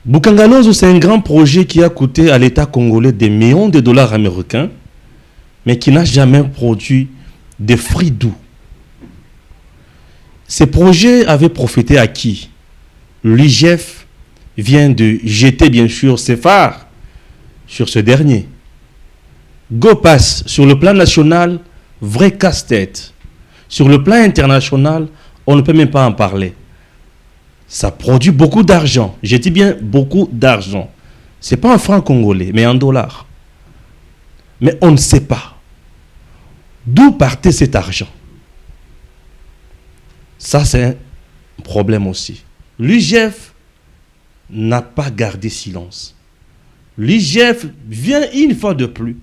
Bukangalozo, c'est un grand projet qui a coûté à l'État congolais des millions de dollars américains, mais qui n'a jamais produit de fruits doux. Ces projets avaient profité à qui? L'IGF vient de jeter bien sûr ses phares sur ce dernier. GoPass, sur le plan national, vrai casse-tête. Sur le plan international, on ne peut même pas en parler. Ça produit beaucoup d'argent. Je dis bien beaucoup d'argent. Ce n'est pas en francs congolais, mais en dollars. Mais on ne sait pas d'où partait cet argent. Ça, c'est un problème aussi. L'IGF n'a pas gardé silence. L'IGF vient une fois de plus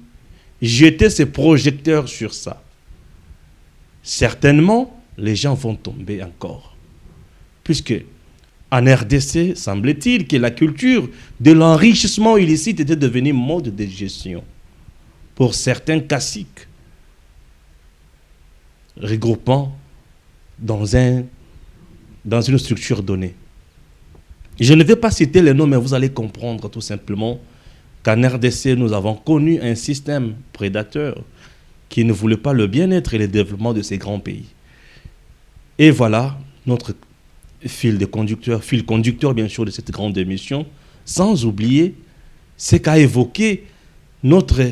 jeter ses projecteurs sur ça. Certainement, les gens vont tomber encore. Puisque en RDC, semble-t-il que la culture de l'enrichissement illicite était devenue mode de gestion pour certains caciques regroupant dans une structure donnée. Je ne vais pas citer les noms, mais vous allez comprendre tout simplement qu'en RDC, nous avons connu un système prédateur qui ne voulait pas le bien-être et le développement de ces grands pays. Et voilà notre fil conducteur bien sûr de cette grande émission, sans oublier ce qu'a évoqué notre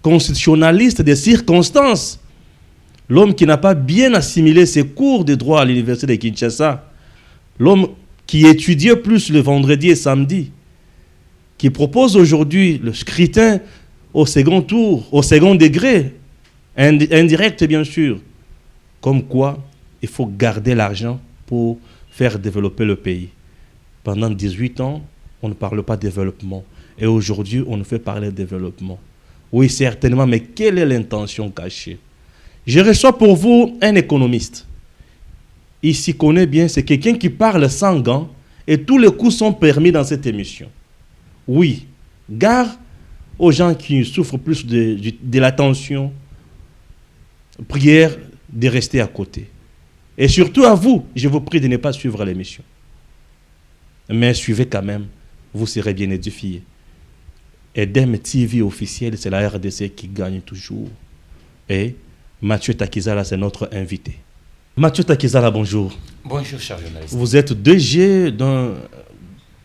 constitutionnaliste des circonstances, l'homme qui n'a pas bien assimilé ses cours de droit à l'université de Kinshasa, l'homme qui étudiait plus le vendredi et samedi, qui propose aujourd'hui le scrutin au second tour, au second degré, indirect bien sûr, comme quoi il faut garder l'argent pour faire développer le pays. Pendant 18 ans, on ne parle pas de développement. Et aujourd'hui, on nous fait parler de développement. Oui, certainement, mais quelle est l'intention cachée? Je reçois pour vous un économiste. Il s'y connaît bien, c'est quelqu'un qui parle sans gants et tous les coups sont permis dans cette émission. Oui, gare aux gens qui souffrent plus de la tension, prière de rester à côté. Et surtout à vous, je vous prie de ne pas suivre l'émission. Mais suivez quand même, vous serez bien édifiés. Edem TV officiel, c'est la RDC qui gagne toujours. Et Mathieu Takizala, c'est notre invité. Mathieu Takizala, bonjour. Bonjour, cher journaliste. Vous êtes DG d'un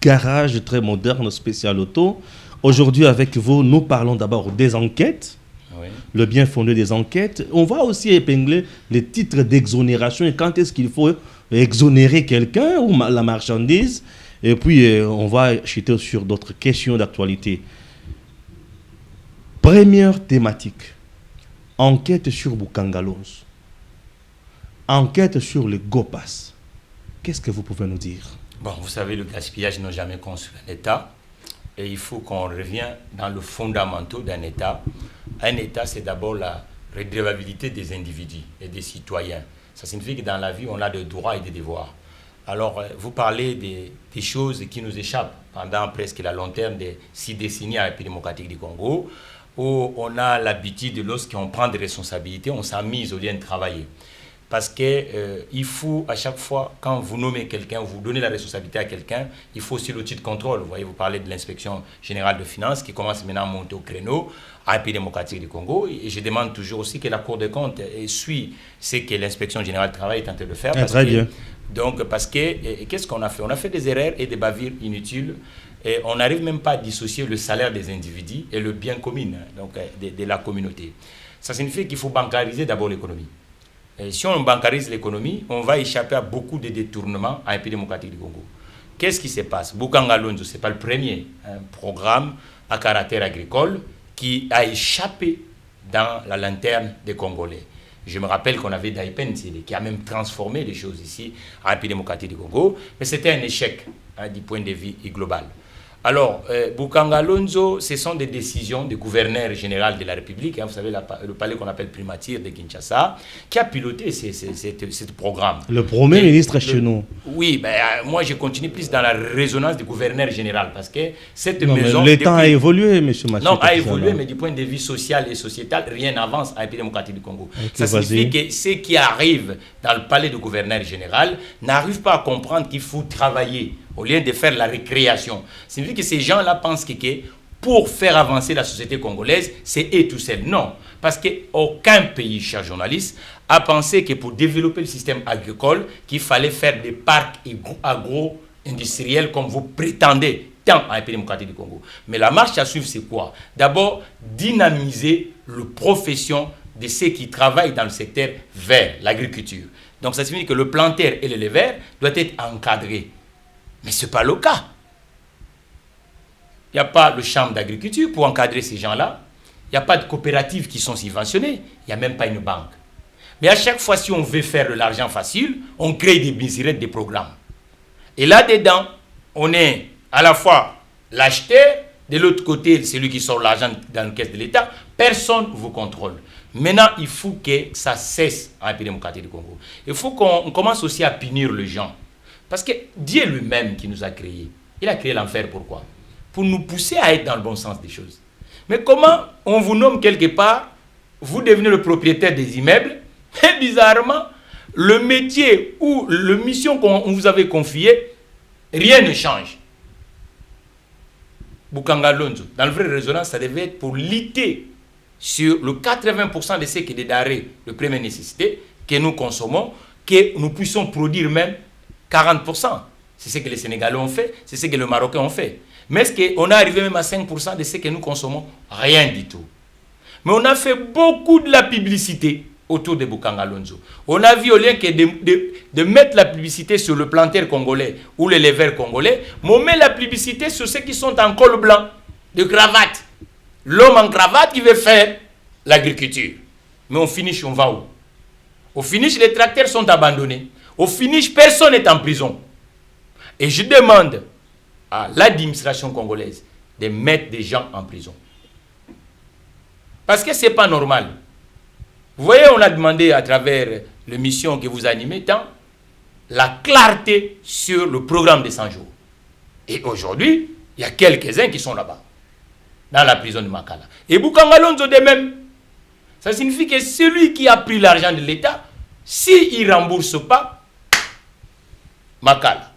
garage très moderne, spécial auto. Aujourd'hui, avec vous, nous parlons d'abord des enquêtes. Oui. Le bien fondé des enquêtes. On va aussi épingler les titres d'exonération et quand est-ce qu'il faut exonérer quelqu'un ou la marchandise. Et puis, on va chuter sur d'autres questions d'actualité. Première thématique. Enquête sur Bukangalozo. Enquête sur le GoPass. Qu'est-ce que vous pouvez nous dire? Bon, vous savez, le gaspillage n'a jamais construit un État. Et il faut qu'on revienne dans le fondamental d'un État. Un État, c'est d'abord la redevabilité des individus et des citoyens. Ça signifie que dans la vie, on a des droits et des devoirs. Alors, vous parlez des choses qui nous échappent pendant presque la long terme des 6 décennies à la République démocratique du Congo, où on a l'habitude, lorsqu'on prend des responsabilités, on s'amuse au lieu de travailler. Parce qu'il faut, à chaque fois, quand vous nommez quelqu'un, vous donnez la responsabilité à quelqu'un, il faut aussi l'outil de contrôle. Vous voyez, vous parlez de l'inspection générale de finances qui commence maintenant à monter au créneau à la République démocratique du Congo. Et je demande toujours aussi que la Cour des comptes suit ce que l'inspection générale du travail est en train de faire. Très bien. Donc, parce que, qu'est-ce qu'on a fait? On a fait des erreurs et des bavures inutiles. Et on n'arrive même pas à dissocier le salaire des individus et le bien commun, donc de la communauté. Ça signifie qu'il faut bancariser d'abord l'économie. Et si on bancarise l'économie, on va échapper à beaucoup de détournements à la République démocratique du Congo. Qu'est-ce qui se passe? Bukangalozo, ce n'est pas le premier programme à caractère agricole qui a échappé dans la lanterne des Congolais. Je me rappelle qu'on avait Daipen qui a même transformé les choses ici à la République démocratique du Congo, mais c'était un échec du point de vue global. Alors, Bukanga Lonzo, ce sont des décisions du gouverneur général de la République, hein, vous savez, le palais qu'on appelle primature de Kinshasa, qui a piloté ce programme. Le premier ministre chez nous. Oui, ben, moi je continue plus dans la résonance du gouverneur général, parce que cette non, maison... L'État a évolué, M. Mathieu. Non, a évolué, mais du point de vue social et sociétal, rien n'avance en République démocratique du Congo. Okay, ça signifie que ceux qui arrivent dans le palais du gouverneur général n'arrivent pas à comprendre qu'il faut travailler au lieu de faire la récréation. Ça signifie que ces gens-là pensent que pour faire avancer la société congolaise, c'est eux tout seuls. Non, parce qu'aucun pays, chers journalistes, a pensé que pour développer le système agricole, qu'il fallait faire des parcs agro-industriels comme vous prétendez tant en République démocratique du Congo. Mais la marche à suivre, c'est quoi? D'abord, dynamiser la profession de ceux qui travaillent dans le secteur vert, l'agriculture. Donc ça signifie que le planteur et l'éleveur doivent être encadrés. Mais ce n'est pas le cas. Il n'y a pas le chambre d'agriculture pour encadrer ces gens-là. Il n'y a pas de coopératives qui sont subventionnées. Il n'y a même pas une banque. Mais à chaque fois, si on veut faire de l'argent facile, on crée des business, des programmes. Et là-dedans, on est à la fois l'acheteur, de l'autre côté, celui qui sort l'argent dans la caisse de l'État. Personne ne vous contrôle. Maintenant, il faut que ça cesse en République démocratique du Congo. Il faut qu'on commence aussi à punir les gens. Parce que Dieu lui-même qui nous a créés, il a créé l'enfer pourquoi? Pour nous pousser à être dans le bon sens des choses. Mais comment on vous nomme quelque part, vous devenez le propriétaire des immeubles, et bizarrement, le métier ou la mission qu'on vous avait confiée, rien ne change. Bukanga Lonzo, dans le vrai résonance, ça devait être pour lutter sur le 80% de ce qui est des denrées de première nécessité que nous consommons, que nous puissions produire même 40%. C'est ce que les Sénégalais ont fait, c'est ce que les Marocains ont fait. Mais est-ce qu'on est arrivé même à 5% de ce que nous consommons? Rien du tout. Mais on a fait beaucoup de la publicité autour de Bukanga Lonzo. On a vu au lieu que de mettre la publicité sur le planteur congolais ou l'éleveur congolais, mais on met la publicité sur ceux qui sont en col blanc, de cravate. L'homme en cravate qui veut faire l'agriculture. Mais au finish, on va où? Au finish, les tracteurs sont abandonnés. Au finish, personne n'est en prison. Et je demande à l'administration congolaise de mettre des gens en prison. Parce que ce n'est pas normal. Vous voyez, on a demandé à travers l'émission que vous animez tant, la clarté sur le programme des 100 jours. Et aujourd'hui, il y a quelques-uns qui sont là-bas, dans la prison de Makala. Et Bukanga Lonzo de même. Ça signifie que celui qui a pris l'argent de l'État, s'il ne rembourse pas, Makala.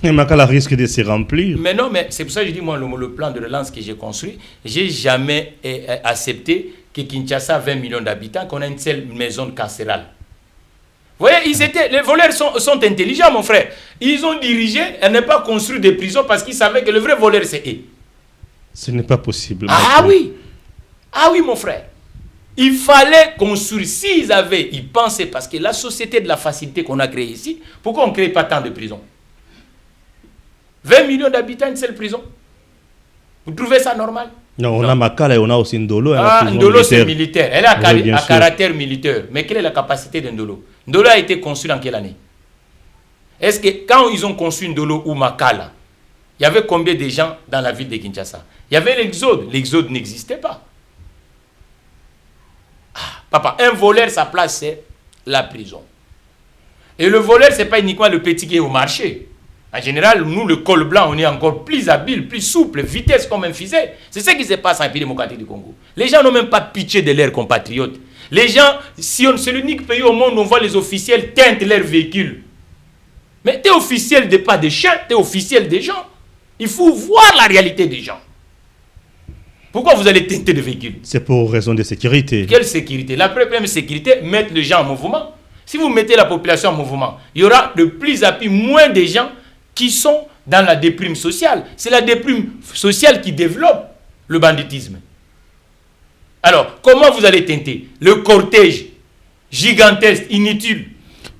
Et Makala risque de se remplir. Mais non, mais c'est pour ça que je dis, moi, le plan de relance que j'ai construit, je n'ai jamais accepté que Kinshasa a 20 millions d'habitants, qu'on a une seule maison carcérale. Vous voyez, les voleurs sont intelligents, mon frère. Ils ont dirigé et n'ont pas construit des prisons parce qu'ils savaient que le vrai voleur, c'est eux. Ce n'est pas possible. Ah oui. Ah oui, mon frère. Il fallait construire. Ils pensaient, parce que la société de la facilité qu'on a créée ici, pourquoi on ne crée pas tant de prisons? 20 millions d'habitants, une seule prison. Vous trouvez ça normal? Non, on a Makala et on a aussi Ndolo. Ndolo, c'est militaire. Elle a un caractère militaire. Mais quelle est la capacité de Ndolo? Ndolo a été construit en quelle année? Est-ce que quand ils ont construit Ndolo ou Makala, il y avait combien de gens dans la ville de Kinshasa? Il y avait l'exode. L'exode n'existait pas. Ah, papa, un voleur, sa place, c'est la prison. Et le voleur, ce n'est pas uniquement le petit qui est au marché. En général, nous, le col blanc, on est encore plus habile, plus souple, vitesse comme un fusil. C'est ce qui se passe en République démocratique du Congo. Les gens n'ont même pas pitié de leurs compatriotes. Les gens, c'est l'unique pays au monde où on voit les officiels teinter leurs véhicules. Mais tu es officiel de pas des chiens, tu es officiel des gens. Il faut voir la réalité des gens. Pourquoi vous allez teinter des véhicules? C'est pour raison de sécurité. Quelle sécurité? La première sécurité, mettre les gens en mouvement. Si vous mettez la population en mouvement, il y aura de plus en plus moins de gens qui sont dans la déprime sociale. C'est la déprime sociale qui développe le banditisme. Alors, comment vous allez teinter le cortège gigantesque, inutile?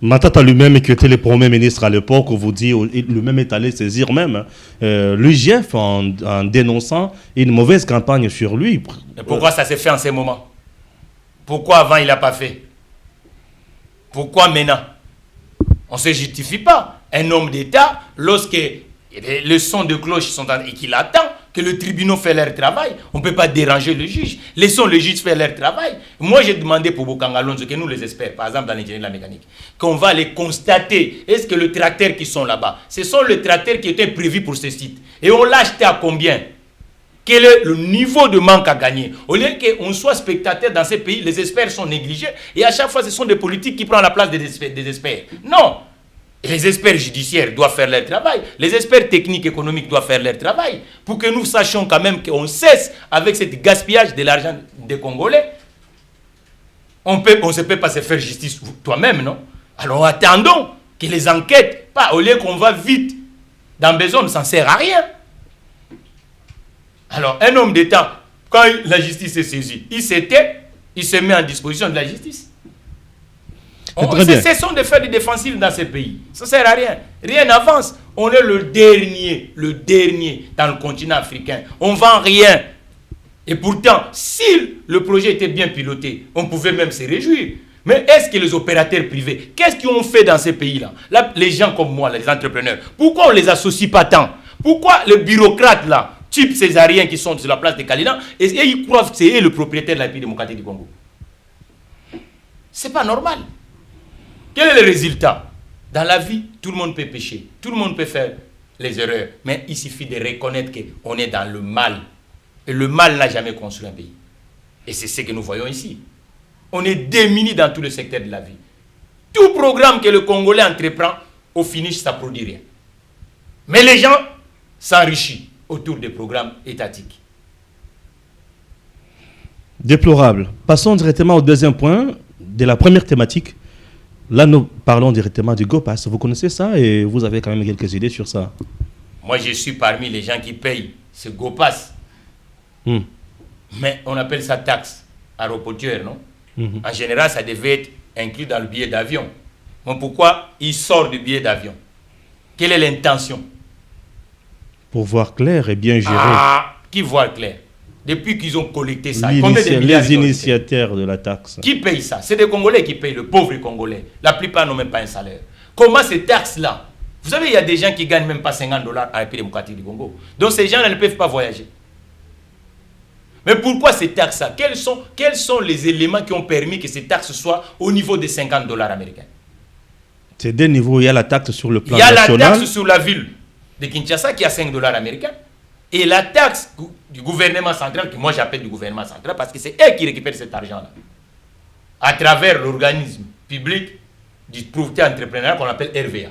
Matata lui-même, qui était le premier ministre à l'époque, vous dit, lui-même est allé saisir même l'UGF en dénonçant une mauvaise campagne sur lui. Mais pourquoi ça s'est fait en ces moments? Pourquoi avant il n'a pas fait? Pourquoi maintenant? On ne se justifie pas. Un homme d'État, lorsque Les sons de cloche sont et qu'il attend que le tribunal fait leur travail. On ne peut pas déranger le juge. Laissons le juge faire leur travail. Moi, j'ai demandé pour Bokangalonzo, que nous les experts, par exemple dans l'ingénierie de la mécanique, qu'on va les constater. Est-ce que les tracteurs qui sont là-bas, ce sont les tracteurs qui étaient prévus pour ce site? Et on l'a acheté à combien? Quel est le niveau de manque à gagner? Au lieu qu'on soit spectateur dans ces pays, les experts sont négligés. Et à chaque fois, ce sont des politiques qui prennent la place des experts. Non! Et les experts judiciaires doivent faire leur travail. Les experts techniques économiques doivent faire leur travail. Pour que nous sachions quand même qu'on cesse avec ce gaspillage de l'argent des Congolais. On ne peut pas se faire justice toi-même, non? Alors attendons que les enquêtes, pas au lieu qu'on va vite dans besoin, ça ne sert à rien. Alors un homme d'État, quand la justice est saisie, il se met en disposition de la justice. Cessons de faire des défensives dans ces pays. Ça ne sert à rien. Rien n'avance. On est le dernier dans le continent africain. On ne vend rien. Et pourtant, si le projet était bien piloté, on pouvait même se réjouir. Mais est-ce que les opérateurs privés, qu'est-ce qu'ils ont fait dans ces pays-là? Là, les gens comme moi, les entrepreneurs, pourquoi on ne les associe pas tant? Pourquoi les bureaucrates là, type césariens qui sont sur la place de Kalina, et ils croient que c'est eux le propriétaire de la République démocratique du Congo? C'est pas normal. Quel est le résultat? Dans la vie, tout le monde peut pécher, tout le monde peut faire les erreurs, mais il suffit de reconnaître qu'on est dans le mal. Et le mal n'a jamais construit un pays. Et c'est ce que nous voyons ici. On est démunis dans tous les secteurs de la vie. Tout programme que le Congolais entreprend, au finish, ça ne produit rien. Mais les gens s'enrichissent autour des programmes étatiques. Déplorable. Passons directement au deuxième point de la première thématique. Là, nous parlons directement du GOPAS. Vous connaissez ça et vous avez quand même quelques idées sur ça? Moi, je suis parmi les gens qui payent ce GOPAS. Mais on appelle ça taxe aéroportuaire, non? En général, ça devait être inclus dans le billet d'avion. Mais pourquoi il sort du billet d'avion? Quelle est l'intention? Pour voir clair et bien gérer. Ah, qui voit clair? Depuis qu'ils ont collecté ça, les initiateurs de la taxe. Qui paye ça? C'est des Congolais qui payent, le pauvre Congolais. La plupart n'ont même pas un salaire. Comment ces taxes-là? Vous savez, il y a des gens qui gagnent même pas $50 à la République démocratique du Congo. Donc ces gens-là ne peuvent pas voyager. Mais pourquoi ces taxes-là? Quels sont les éléments qui ont permis que ces taxes soient au niveau de $50 américains? C'est deux niveaux. Il y a la taxe sur le plan national. national. Il y a la taxe sur la ville de Kinshasa qui a $5 américains. Et la taxe du gouvernement central, que moi j'appelle du gouvernement central, parce que c'est eux qui récupèrent cet argent-là, à travers l'organisme public du propriété entrepreneurial qu'on appelle RVA.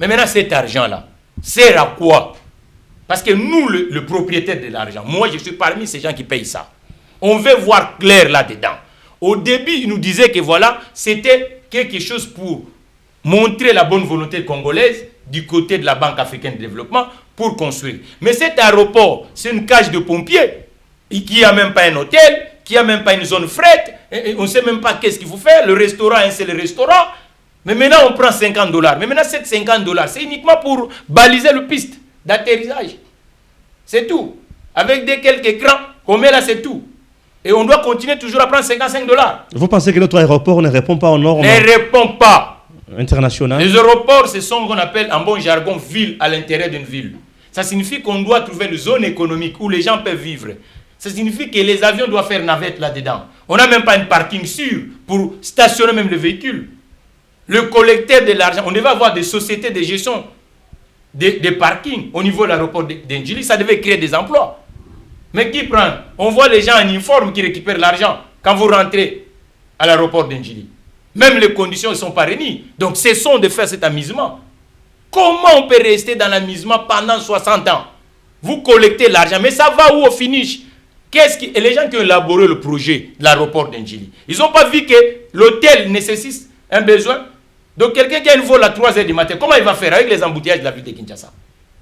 Mais maintenant, cet argent-là sert à quoi? Parce que nous, le propriétaire de l'argent, moi je suis parmi ces gens qui payent ça. On veut voir clair là-dedans. Au début, il nous disait que voilà, c'était quelque chose pour montrer la bonne volonté congolaise du côté de la Banque africaine de développement pour construire. Mais cet aéroport, c'est une cage de pompiers qui n'a même pas un hôtel, qui n'a même pas une zone fret, et on ne sait même pas qu'est-ce qu'il faut faire. Le restaurant, c'est le restaurant. Mais maintenant, on prend $50. Mais maintenant, ces $50, c'est uniquement pour baliser le piste d'atterrissage. C'est tout. Avec quelques écrans qu'on met là, c'est tout. Et on doit continuer toujours à prendre $55. Vous pensez que notre aéroport ne répond pas aux normes? Ne répond pas. International. Les aéroports, ce sont ce qu'on appelle en bon jargon ville à l'intérieur d'une ville. Ça signifie qu'on doit trouver une zone économique où les gens peuvent vivre. Ça signifie que les avions doivent faire navette là-dedans. On n'a même pas un parking sûr pour stationner même le véhicule. Le collecteur de l'argent, on devait avoir des sociétés de gestion des parkings au niveau de l'aéroport d'Ndjili, ça devait créer des emplois. Mais qui prend? On voit les gens en uniforme qui récupèrent l'argent quand vous rentrez à l'aéroport d'Ndjili. Même les conditions ne sont pas réunies. Donc cessons de faire cet amusement. Comment on peut rester dans l'amusement pendant 60 ans? Vous collectez l'argent, mais ça va où au finish? Et les gens qui ont élaboré le projet de l'aéroport d'Ndjili, ils n'ont pas vu que l'hôtel nécessite un besoin. Donc quelqu'un qui a une vol à 3 h du matin, comment il va faire avec les embouteillages de la ville de Kinshasa?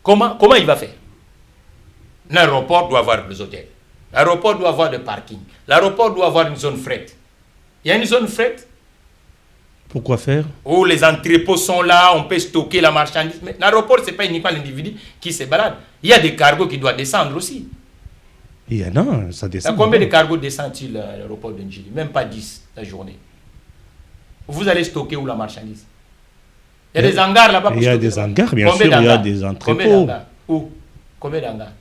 Comment il va faire? L'aéroport doit avoir des hôtels. L'aéroport doit avoir des parkings. L'aéroport doit avoir une zone fret. Il y a une zone fret. Pourquoi faire? Où les entrepôts sont là, on peut stocker la marchandise. Mais l'aéroport, ce n'est pas uniquement l'individu qui se balade. Il y a des cargos qui doivent descendre aussi. Non, ça descend. Combien de cargos descendent-ils à l'aéroport d'Ndjili? Même pas 10 la journée. Vous allez stocker où la marchandise? Il y a des hangars là-bas. Il y a des hangars, bien sûr, il y a des entrepôts. Combien d'hangars? Où? Combien d'hangars?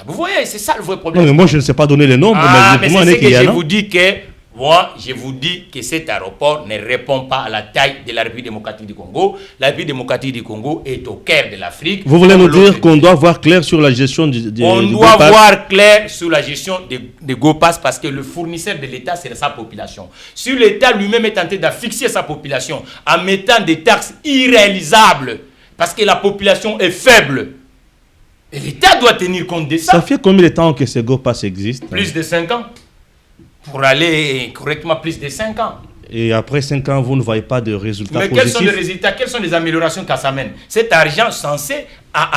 Vous voyez, c'est ça le vrai problème. Non, mais moi, je ne sais pas donner les nombres, mais c'est ce que je vous dis que... Moi, je vous dis que cet aéroport ne répond pas à la taille de la République démocratique du Congo. La République démocratique du Congo est au cœur de l'Afrique. Vous voulez nous dire qu'on doit voir clair sur la gestion du On doit voir clair sur la gestion de GoPass parce que le fournisseur de l'État, c'est sa population. Si l'État lui-même est tenté d'asphyxier sa population en mettant des taxes irréalisables parce que la population est faible, et l'État doit tenir compte de ça. Ça fait combien de temps que ce GoPass existe? Plus de 5 ans. Pour aller correctement, plus de 5 ans. Et après 5 ans, vous ne voyez pas de résultats positifs? Mais quels sont les résultats? Quelles sont les améliorations que ça amène? Cet argent censé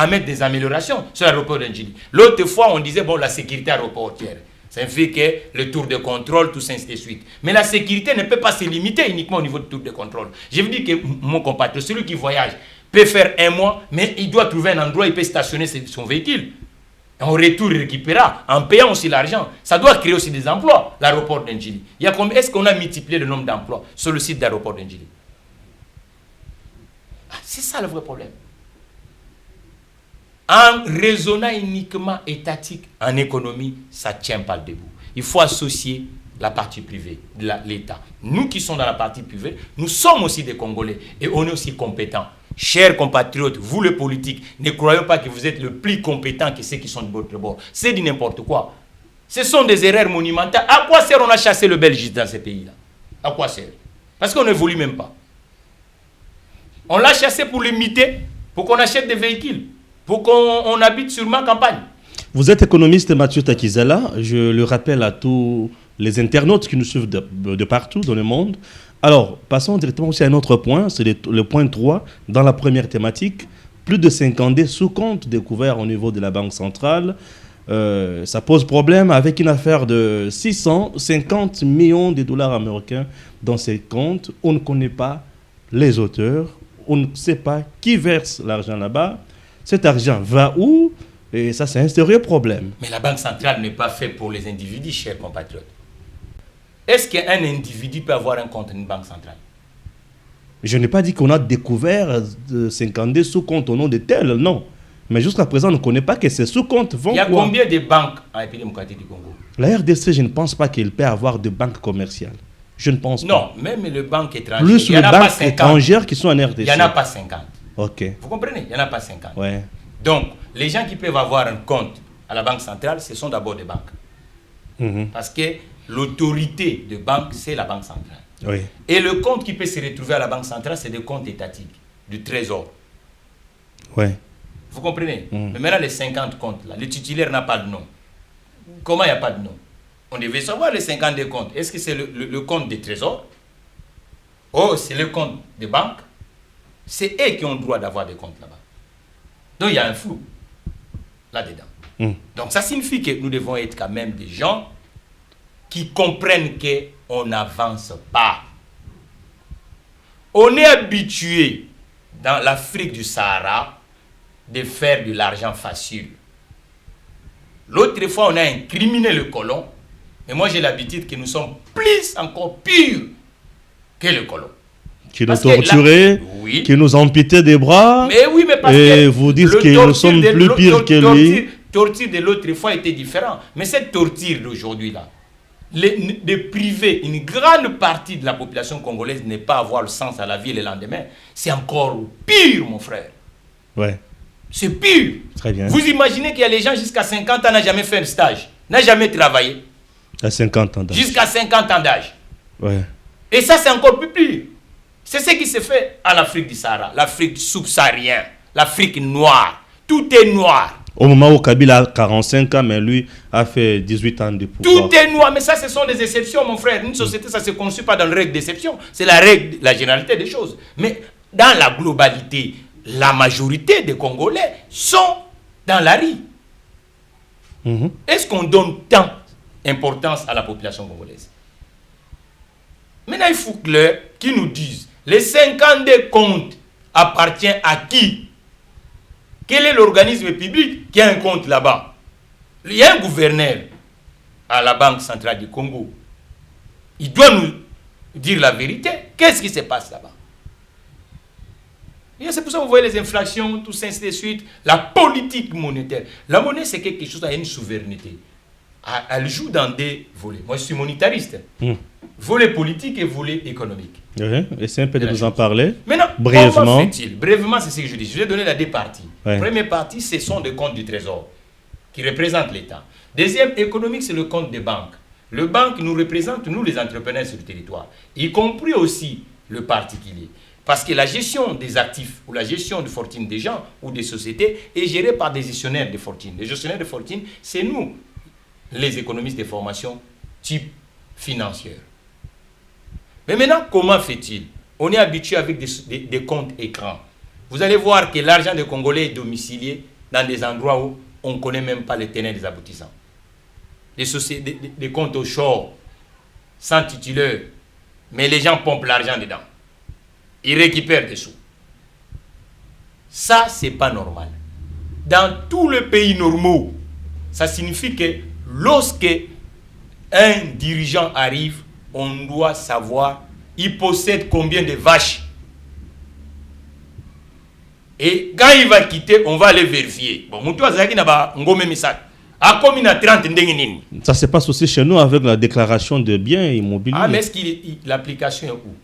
mettre des améliorations sur l'aéroport d'Ndjili. L'autre fois, on disait, bon, la sécurité aéroportière. Ça fait que le tour de contrôle, tout ça, ainsi de suite. Mais la sécurité ne peut pas se limiter uniquement au niveau du tour de contrôle. Je vous dis que mon compatriote, celui qui voyage, peut faire 1 mois, mais il doit trouver un endroit où il peut stationner son véhicule. En retour, il récupérera, en payant aussi l'argent. Ça doit créer aussi des emplois, l'aéroport d'Ndjili. Est-ce qu'on a multiplié le nombre d'emplois sur le site d'aéroport d'Ndjili? C'est ça le vrai problème. En raisonnant uniquement étatique en économie, ça ne tient pas debout. Il faut associer la partie privée, l'État. Nous qui sommes dans la partie privée, nous sommes aussi des Congolais et on est aussi compétents. Chers compatriotes, vous les politiques, ne croyez pas que vous êtes le plus compétent que ceux qui sont de votre bord. C'est du n'importe quoi. Ce sont des erreurs monumentales. À quoi sert on a chassé le belgiste dans ces pays-là? À quoi sert? Parce qu'on n'évolue même pas. On l'a chassé pour l'imiter, pour qu'on achète des véhicules, pour qu'on habite sur ma campagne. Vous êtes économiste, Mathieu Takizala. Je le rappelle à tous les internautes qui nous suivent de partout dans le monde. Alors, passons directement aussi à un autre point, c'est le point 3, dans la première thématique. Plus de 50 des sous-comptes découverts au niveau de la Banque centrale. Ça pose problème avec une affaire de 650 millions de dollars américains dans ces comptes. On ne connaît pas les auteurs, on ne sait pas qui verse l'argent là-bas. Cet argent va où? Et ça, c'est un sérieux problème. Mais la Banque centrale n'est pas faite pour les individus, chers compatriotes. Est-ce qu'un individu peut avoir un compte dans une banque centrale? Je n'ai pas dit qu'on a découvert 52 sous-comptes au nom de tel, non. Mais jusqu'à présent, on ne connaît pas que ces sous-comptes vont... Il y a combien de banques en République démocratique du Congo? La RDC, je ne pense pas qu'il peut avoir de banques commerciales. Je ne pense pas. Non, même les banques étrangères. Plus les banques étrangères qui sont en RDC. Il n'y en a pas 50. Ok. Vous comprenez? Il n'y en a pas 50. Ouais. Donc, les gens qui peuvent avoir un compte à la Banque centrale, ce sont d'abord des banques. Parce que l'autorité de banque, c'est la Banque centrale. Oui. Et le compte qui peut se retrouver à la Banque centrale, c'est des comptes étatiques, du trésor. Oui. Vous comprenez? Mais maintenant, les 50 comptes, là, le titulaire n'a pas de nom. Comment il n'y a pas de nom? On devait savoir les 52 comptes. Est-ce que c'est le compte des trésors? Oh, c'est le compte des banques? C'est eux qui ont le droit d'avoir des comptes là-bas. Donc, il y a un flou là-dedans. Donc, ça signifie que nous devons être quand même des gens qui comprennent qu'on n'avance pas. On est habitué dans l'Afrique du Sahara de faire de l'argent facile. L'autre fois, on a incriminé le colon, mais moi j'ai l'habitude que nous sommes plus encore pires que le colon. Qui nous torturait, oui, qui nous amputait des bras, mais oui, mais parce et que vous dites que nous sommes plus pires que lui. Torture de l'autre fois était différent. Mais cette torture d'aujourd'hui là, de priver une grande partie de la population congolaise de ne pas avoir le sens à la vie le lendemain, c'est encore pire, mon frère. Ouais. C'est pire. Très bien. Vous imaginez qu'il y a les gens jusqu'à 50 ans n'ont jamais fait un stage, n'ont jamais travaillé. À 50 ans d'âge. Jusqu'à 50 ans d'âge. Ouais. Et ça, c'est encore plus pire. C'est ce qui se fait en Afrique du Sahara, l'Afrique subsaharienne, l'Afrique noire. Tout est noir. Au moment où Kabila a 45 ans, mais lui a fait 18 ans de pouvoir. Tout est noir, mais ça, ce sont des exceptions, mon frère. Une société, ça ne se construit pas dans la règle d'exception. C'est la règle, la généralité des choses. Mais dans la globalité, la majorité des Congolais sont dans la rue. Est-ce qu'on donne tant d'importance à la population congolaise? Maintenant, il faut que qui nous disent, les 52 comptes appartiennent à qui? Quel est l'organisme public qui a un compte là-bas? Il y a un gouverneur à la Banque centrale du Congo. Il doit nous dire la vérité. Qu'est-ce qui se passe là-bas? Et c'est pour ça que vous voyez les inflations, tout ça, ainsi de suite. La politique monétaire. La monnaie, c'est quelque chose qui a une souveraineté. Elle joue dans des volets. Moi, je suis monétariste. Volet politique et volet économique. Oui, essayez un peu de nous en parler. Maintenant, brièvement. Comment fait-il? Brièvement, c'est ce que je dis. Je vais donner les deux parties. Ouais. Première partie, ce sont des comptes du Trésor qui représentent l'État. Deuxième, économique, c'est le compte des banques. Le banque nous représente, nous les entrepreneurs sur le territoire, y compris aussi le particulier. Parce que la gestion des actifs ou la gestion de fortune des gens ou des sociétés est gérée par des gestionnaires de fortune. Les gestionnaires de fortune, c'est nous, les économistes de formation type financière. Mais maintenant, comment fait-il? On est habitué avec des comptes écrans. Vous allez voir que l'argent des Congolais est domicilié dans des endroits où on ne connaît même pas les tenants des aboutissants. Des comptes offshore, sans titulaire, mais les gens pompent l'argent dedans. Ils récupèrent des sous. Ça, c'est pas normal. Dans tous les pays normaux, ça signifie que lorsque un dirigeant arrive, on doit savoir, il possède combien de vaches. Et quand il va quitter, on va aller vérifier. Bon, ça se passe aussi chez nous avec la déclaration de biens immobiliers. Ah, mais est-ce que l'application est où?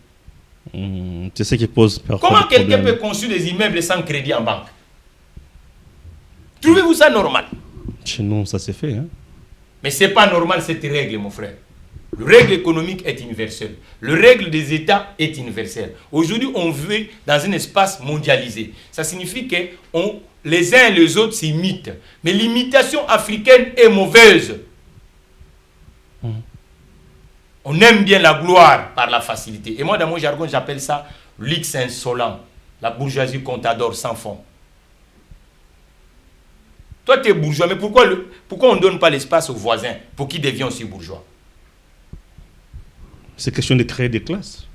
C'est ce qui pose parfois Comment quelqu'un problème. peut construire des immeubles sans crédit en banque? Trouvez-vous ça normal? Chez nous, ça s'est fait. Hein? Mais ce n'est pas normal cette règle, mon frère. La règle économique est universelle. La règle des États est universelle. Aujourd'hui, on vit dans un espace mondialisé. Ça signifie que les uns et les autres s'imitent. Mais l'imitation africaine est mauvaise. On aime bien la gloire par la facilité. Et moi, dans mon jargon, j'appelle ça luxe insolent. La bourgeoisie contador sans fond. Toi, tu es bourgeois, mais pourquoi on ne donne pas l'espace aux voisins pour qu'ils deviennent aussi bourgeois? C'est question de créer des classes.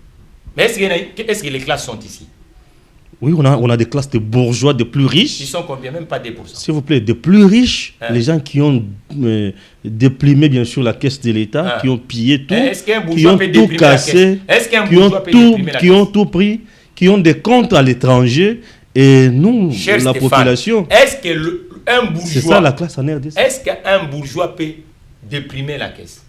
Mais est-ce que les classes sont ici? Oui, on a des classes de bourgeois, de plus riches. Ils sont combien? Même pas 2%. S'il vous plaît, de plus riches, les gens qui ont déprimé bien sûr la caisse de l'État, qui ont pillé tout, qui ont tout cassé, qui ont tout pris, qui ont des comptes à l'étranger, et nous, Cher la Stéphane, population. Est-ce que un bourgeois... C'est ça la classe en RDC. Est-ce qu'un bourgeois peut déprimer la caisse?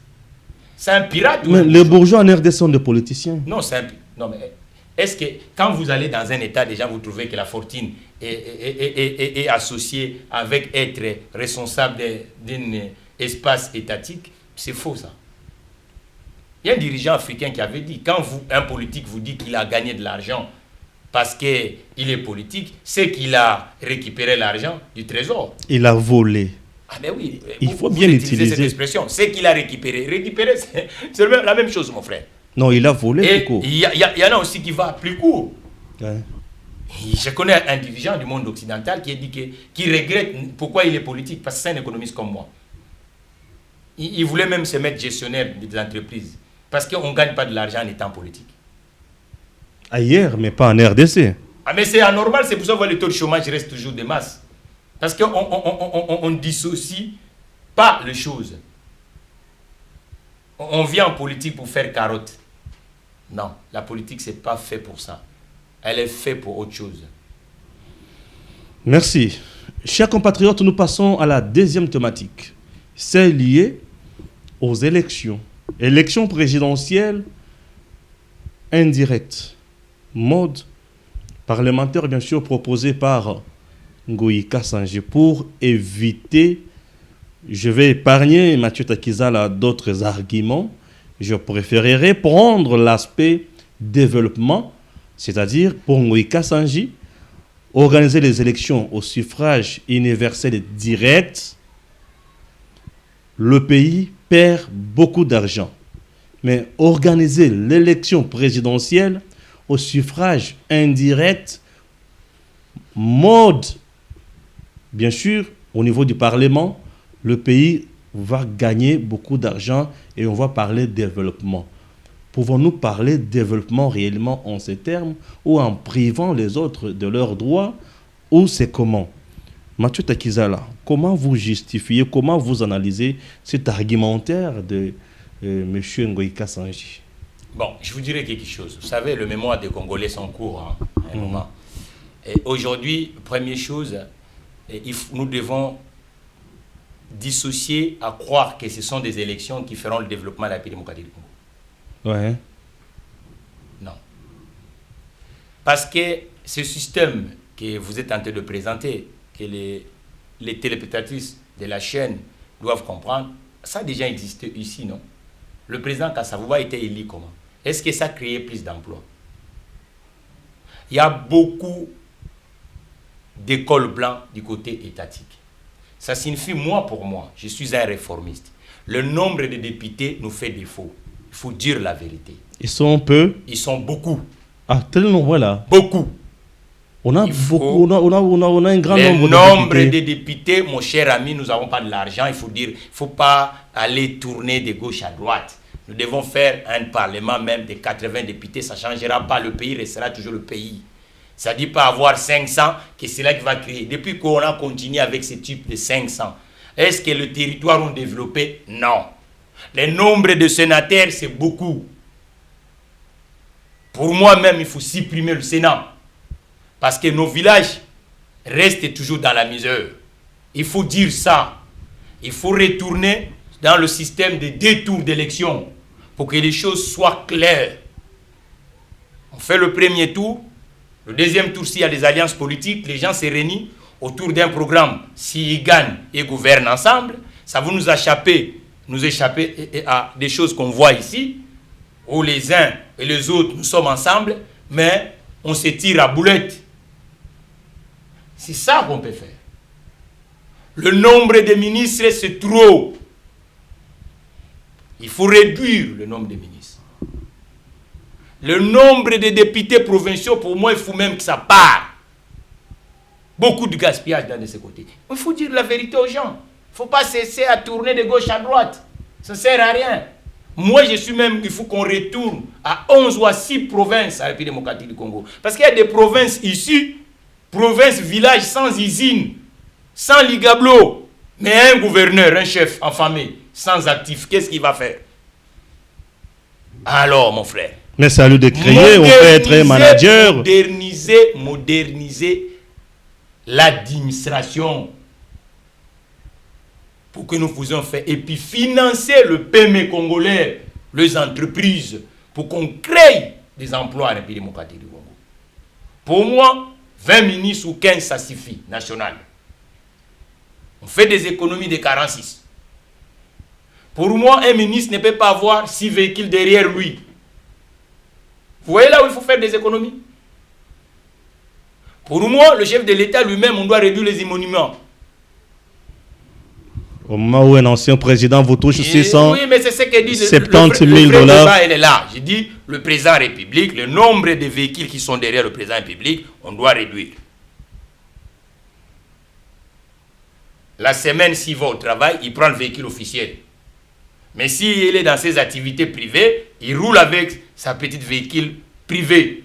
C'est un pirate? Mais les bourgeois en RDC sont des politiciens. Non, c'est un... Non, mais... Est-ce que quand vous allez dans un État, déjà vous trouvez que la fortune est associée avec être responsable d'un espace étatique? C'est faux ça. Il y a un dirigeant africain qui avait dit, quand un politique vous dit qu'il a gagné de l'argent parce qu'il est politique, c'est qu'il a récupéré l'argent du trésor. Il a volé. Ah ben oui, il faut bien utiliser cette expression. C'est qu'il a récupéré. Récupérer, c'est la même chose, mon frère. Non, il a volé Et plus court. il y en a aussi qui va plus court. Ouais. Je connais un dirigeant du monde occidental qui a dit qui regrette pourquoi il est politique, parce que c'est un économiste comme moi. Il voulait même se mettre gestionnaire des entreprises, parce qu'on ne gagne pas de l'argent en étant politique. Ailleurs, mais pas en RDC. Ah mais c'est anormal, c'est pour ça que le taux de chômage reste toujours de masse. Parce qu'on ne dissocie pas les choses. On vient en politique pour faire carotte. Non, la politique, ce n'est pas fait pour ça. Elle est faite pour autre chose. Merci. Chers compatriotes, nous passons à la deuxième thématique. C'est lié aux élections. Élections présidentielles indirectes. Mode parlementaire, bien sûr, proposé par Ngoyi Kassanji pour éviter... Je vais épargner Mathieu Takizala d'autres arguments. Je préférerais prendre l'aspect développement, c'est-à-dire pour Ngoyi Kassanji, organiser les élections au suffrage universel et direct. Le pays perd beaucoup d'argent. Mais organiser l'élection présidentielle au suffrage indirect, mode, bien sûr, au niveau du Parlement, le pays va gagner beaucoup d'argent et on va parler développement. Pouvons-nous parler développement réellement en ces termes ou en privant les autres de leurs droits ou c'est comment? Mathieu Takizala, comment vous justifiez, comment vous analysez cet argumentaire de M. Ngoyi Kassanji? Bon, je vous dirais quelque chose. Vous savez, le mémoire des Congolais sont courts, un moment. Aujourd'hui, première chose, nous devons dissocier à croire que ce sont des élections qui feront le développement de la République démocratique du Congo. Ouais. Non. Parce que ce système que vous êtes en train de présenter, que les téléspectatrices de la chaîne doivent comprendre, ça a déjà existé ici, non? Le président Kasavubu a été élu comment? Est-ce que ça a créé plus d'emplois? Il y a beaucoup d'écoles blanches du côté étatique. Ça signifie, pour moi, je suis un réformiste. Le nombre de députés nous fait défaut. Il faut dire la vérité. Ils sont peu? Ils sont beaucoup. Ah, tel nombre là? Beaucoup. On a beaucoup, on a un grand nombre de députés. Mon cher ami, nous n'avons pas de l'argent. Il faut pas aller tourner de gauche à droite. Nous devons faire un parlement même de 80 députés. Ça ne changera pas. Le pays restera toujours le pays. Ça ne dit pas avoir 500 que c'est là qui va créer. Depuis qu'on a continué avec ce type de 500, est-ce que le territoire a développé? Non. Le nombre de sénateurs, c'est beaucoup. Pour moi-même, il faut supprimer le Sénat. Parce que nos villages restent toujours dans la misère. Il faut dire ça. Il faut retourner dans le système de 2 tours d'élection pour que les choses soient claires. On fait le premier tour. Le deuxième tour, s'il y a des alliances politiques, les gens se réunissent autour d'un programme. S'ils gagnent et gouvernent ensemble, ça va nous échapper à des choses qu'on voit ici, où les uns et les autres, nous sommes ensemble, mais on se tire à boulettes. C'est ça qu'on peut faire. Le nombre de ministres, c'est trop. Il faut réduire le nombre de ministres. Le nombre de députés provinciaux, pour moi, il faut même que ça parte. Beaucoup de gaspillage de ce côté. Il faut dire la vérité aux gens. Il ne faut pas cesser à tourner de gauche à droite. Ça ne sert à rien. Moi, je suis même qu'il faut qu'on retourne à 11 ou à 6 provinces à la République démocratique du Congo. Parce qu'il y a des provinces ici, provinces, villages sans usine, sans ligablo, mais un gouverneur, un chef en famille, sans actif. Qu'est-ce qu'il va faire? Alors, mon frère. Mais c'est à lui de créer, on peut être un manager. Moderniser l'administration pour que nous puissions faire. Et puis financer le PME congolais, les entreprises, pour qu'on crée des emplois à la République démocratique du Congo. Pour moi, 20 ministres ou 15, ça suffit, national. On fait des économies de 46. Pour moi, un ministre ne peut pas avoir 6 véhicules derrière lui. Vous voyez là où il faut faire des économies? Pour moi, le chef de l'État lui-même, on doit réduire les émoluments. Au moment où un ancien président vous touche 600, oui, mais c'est ce que dit 70 000 $. dollars. Elle est là. Je dis, le président de la République, le nombre de véhicules qui sont derrière le président de la République, on doit réduire. La semaine, s'il va au travail, il prend le véhicule officiel. Mais s'il est dans ses activités privées, il roule avec sa petite véhicule privée.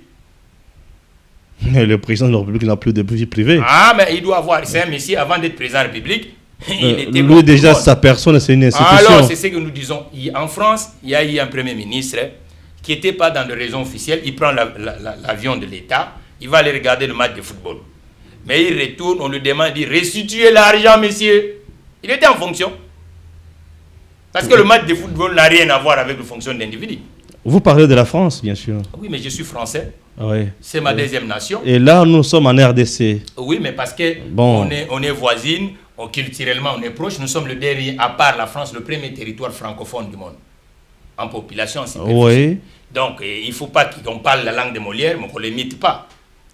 Mais le président de la République n'a plus de véhicule privé. Ah, mais il doit avoir. C'est un monsieur, avant d'être président de la République, il était lui, déjà, sa personne, c'est une institution. Alors, c'est ce que nous disons. En France, il y a eu un premier ministre qui n'était pas dans de raison officielle. Il prend l'avion de l'État, il va aller regarder le match de football. Mais il retourne, on lui demande, il dit, restituez l'argent, monsieur. Il était en fonction. Parce que le match de football n'a rien à voir avec la fonction d'individu. Vous parlez de la France, bien sûr. Oui, mais je suis français. Oui. C'est ma deuxième nation. Et là, nous sommes en RDC. Oui, mais parce que bon. on est voisines, culturellement, on est proches. Nous sommes le dernier, à part la France, le premier territoire francophone du monde. En population, en superficie. Oui. Donc, il ne faut pas qu'on parle la langue de Molière, mais qu'on ne l'imite pas.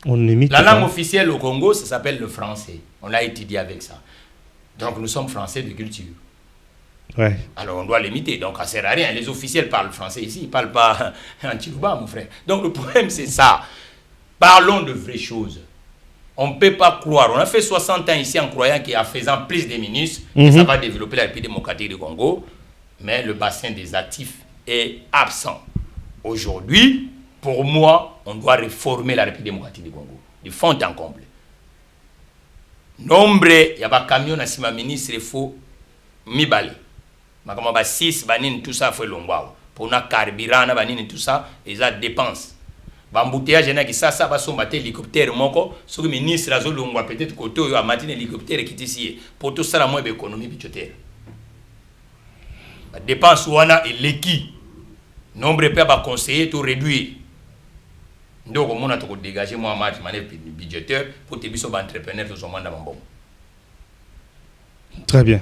On n'imite la pas. langue officielle au Congo, ça s'appelle le français. On a étudié avec ça. Donc, nous sommes français de culture. Ouais. Alors on doit l'imiter, donc ça ne sert à rien. Les officiels parlent français ici, ils ne parlent pas en Chiluba, mon frère. Donc le problème c'est ça. Parlons de vraies choses. On ne peut pas croire. On a fait 60 ans ici en croyant qu'en faisant plus de ministres, ça va développer la République démocratique du Congo. Mais le bassin des actifs est absent. Aujourd'hui, pour moi, on doit réformer la République démocratique du Congo. Du fond en comble. Nombre, il y a pas camion dans ce ministre, il faut mi-balé. Comme 6 banines tout ça faut longwa pour na carburant na banine tout ça les a dépenses Bambouteillage na ki sasa basomba te hélicoptère moko soki ministre azolongwa peut-être côté oyo amatine hélicoptère kitisi pour tout ça la moins économie budgétaire. Ba dépense wana eleki nombre pe ba conseiller to réduire. Donc on a to dégager moi marge manœuvre budgétaire pour te biso ba entrepreneur to somanda mambongo. Très bien.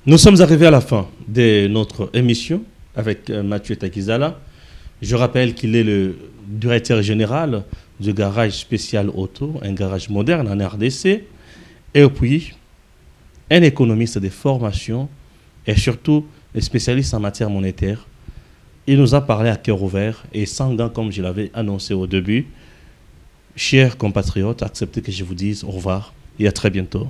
Nous sommes arrivés à la fin de notre émission avec Mathieu Takizala. Je rappelle qu'il est le directeur général du garage spécial auto, un garage moderne en RDC, et puis un économiste de formation et surtout un spécialiste en matière monétaire. Il nous a parlé à cœur ouvert et sans gants comme je l'avais annoncé au début. Chers compatriotes, acceptez que je vous dise au revoir et à très bientôt.